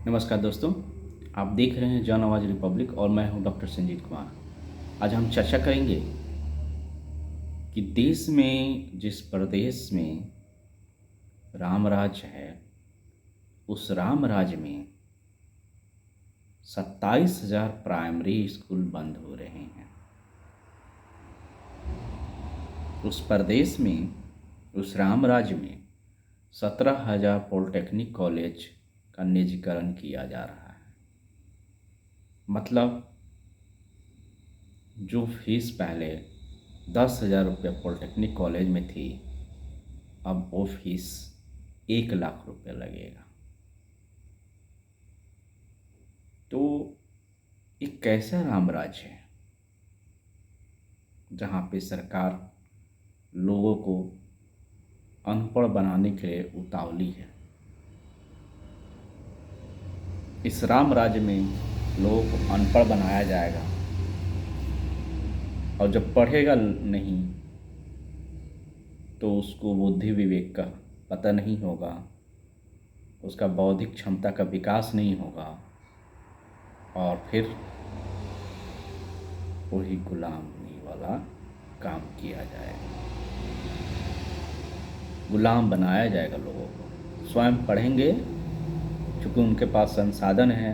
नमस्कार दोस्तों, आप देख रहे हैं जन आवाज़ रिपब्लिक और मैं हूं डॉक्टर संजीत कुमार। आज हम चर्चा करेंगे कि देश में जिस प्रदेश में राम राज्य है, उस राम राज्य में 27,000 प्राइमरी स्कूल बंद हो रहे हैं। उस प्रदेश में, उस राम राज्य में 17,000 पॉलिटेक्निक कॉलेज का निजीकरण किया जा रहा है। मतलब जो फीस पहले 10,000 रुपये पॉलिटेक्निक कॉलेज में थी, अब वो फीस 1,00,000 रुपये लगेगा। तो एक कैसा राम राज्य है जहाँ पे सरकार लोगों को अनपढ़ बनाने के लिए उतावली है। इस राम राज्य में लोगों को अनपढ़ बनाया जाएगा और जब पढ़ेगा नहीं तो उसको बुद्धि विवेक का पता नहीं होगा, उसका बौद्धिक क्षमता का विकास नहीं होगा और फिर वही गुलामी वाला काम किया जाएगा, गुलाम बनाया जाएगा लोगों को। स्वयं पढ़ेंगे क्योंकि उनके पास संसाधन है,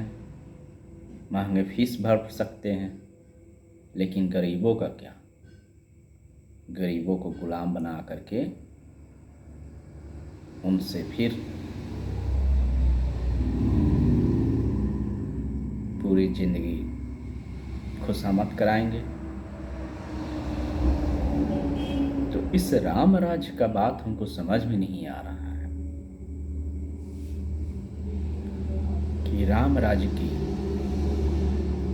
महंगे फीस भर सकते हैं, लेकिन गरीबों का क्या? गरीबों को गुलाम बना करके उनसे फिर पूरी जिंदगी खुशामद कराएंगे। तो इस राम राज्य का बात हमको समझ में नहीं आ रहा है कि राम राज्य की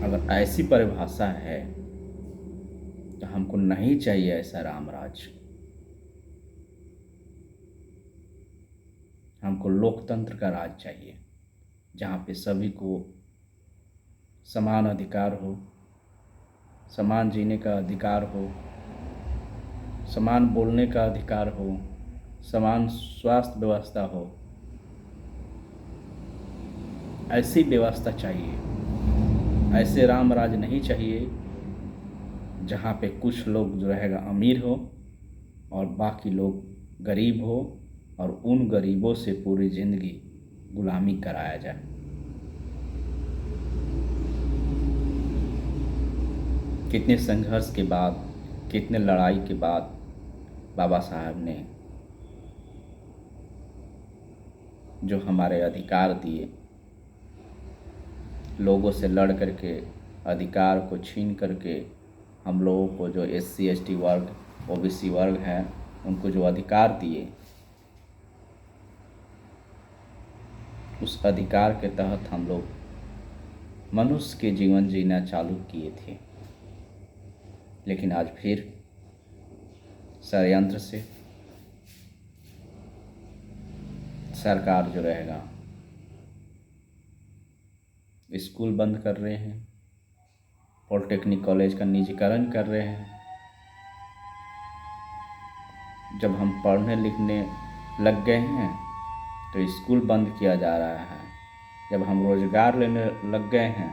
अगर ऐसी परिभाषा है तो हमको नहीं चाहिए ऐसा राम राज्य। हमको लोकतंत्र का राज चाहिए जहाँ पे सभी को समान अधिकार हो, समान जीने का अधिकार हो, समान बोलने का अधिकार हो, समान स्वास्थ्य व्यवस्था हो। ऐसी व्यवस्था चाहिए। ऐसे राम राज नहीं चाहिए जहाँ पे कुछ लोग जो रहेगा अमीर हो और बाकी लोग गरीब हो और उन गरीबों से पूरी ज़िंदगी गुलामी कराया जाए। कितने संघर्ष के बाद, कितने लड़ाई के बाद बाबा साहब ने जो हमारे अधिकार दिए, लोगों से लड़ करके अधिकार को छीन करके हम लोगों को जो SC ST वर्ग, OBC वर्ग है, उनको जो अधिकार दिए, उस अधिकार के तहत हम लोग मनुष्य के जीवन जीना चालू किए थे। लेकिन आज फिर षड्यंत्र से सरकार जो रहेगा स्कूल बंद कर रहे हैं, पॉलिटेक्निक कॉलेज का निजीकरण कर रहे हैं। जब हम पढ़ने लिखने लग गए हैं तो स्कूल बंद किया जा रहा है। जब हम रोजगार लेने लग गए हैं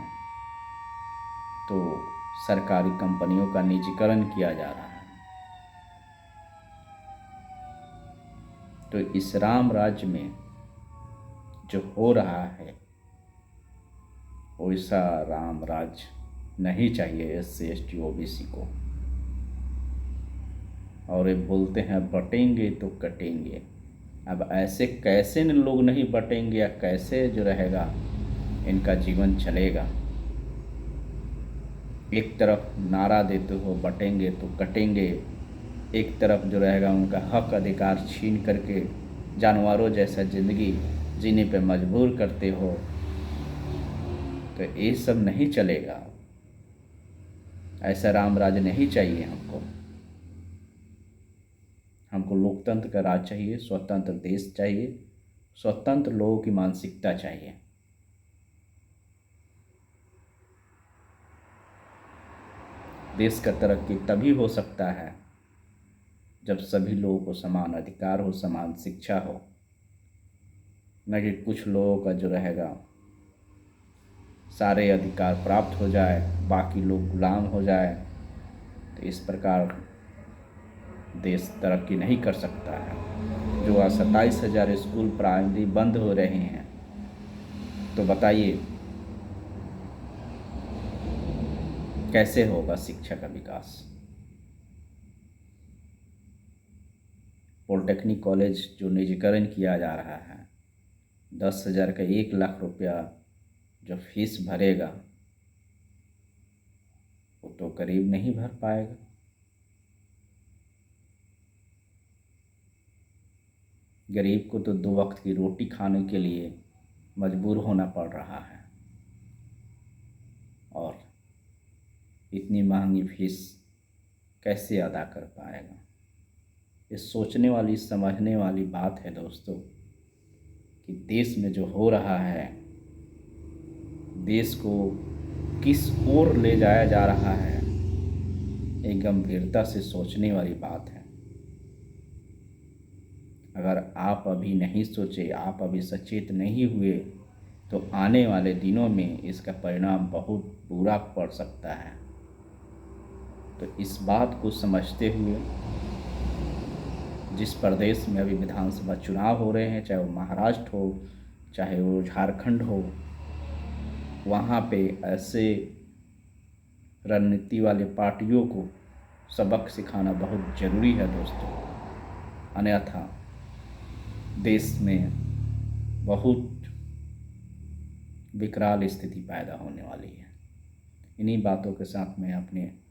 तो सरकारी कंपनियों का निजीकरण किया जा रहा है। तो इस राम राज्य में जो हो रहा है वैसा राम राज्य नहीं चाहिए SC ST OBC को। और ये बोलते हैं बटेंगे तो कटेंगे। अब ऐसे कैसे न लोग नहीं बटेंगे या कैसे जो रहेगा इनका जीवन चलेगा? एक तरफ नारा देते हो बटेंगे तो कटेंगे, एक तरफ जो रहेगा उनका हक अधिकार छीन करके जानवरों जैसा ज़िंदगी जीने पे मजबूर करते हो। तो ये सब नहीं चलेगा। ऐसा राम राज्य नहीं चाहिए हमको। हमको लोकतंत्र का राज चाहिए, स्वतंत्र देश चाहिए, स्वतंत्र लोगों की मानसिकता चाहिए। देश का तरक्की तभी हो सकता है जब सभी लोगों को समान अधिकार हो, समान शिक्षा हो, न कि कुछ लोगों का जो रहेगा सारे अधिकार प्राप्त हो जाए, बाकी लोग गुलाम हो जाए, तो इस प्रकार देश तरक्की नहीं कर सकता है। जो आज 27,000 स्कूल प्राइमरी बंद हो रहे हैं, तो बताइए कैसे होगा शिक्षा का विकास। पॉलिटेक्निक कॉलेज जो निजीकरण किया जा रहा है, 10,000 का 1 लाख रुपया जो फीस भरेगा, वो तो करीब नहीं भर पाएगा। गरीब को तो 2 वक्त की रोटी खाने के लिए मजबूर होना पड़ रहा है, और इतनी महंगी फीस कैसे अदा कर पाएगा। ये सोचने वाली, समझने वाली बात है दोस्तों, कि देश में जो हो रहा है, देश को किस ओर ले जाया जा रहा है, एक गंभीरता से सोचने वाली बात है। अगर आप अभी नहीं सोचे, आप अभी सचेत नहीं हुए, तो आने वाले दिनों में इसका परिणाम बहुत बुरा पड़ सकता है। तो इस बात को समझते हुए, जिस प्रदेश में अभी विधानसभा चुनाव हो रहे हैं, चाहे वो महाराष्ट्र हो, चाहे वो झारखंड हो, वहाँ पे ऐसे रणनीति वाले पार्टियों को सबक सिखाना बहुत ज़रूरी है दोस्तों। अन्यथा देश में बहुत विकराल स्थिति पैदा होने वाली है। इन्हीं बातों के साथ मैं अपने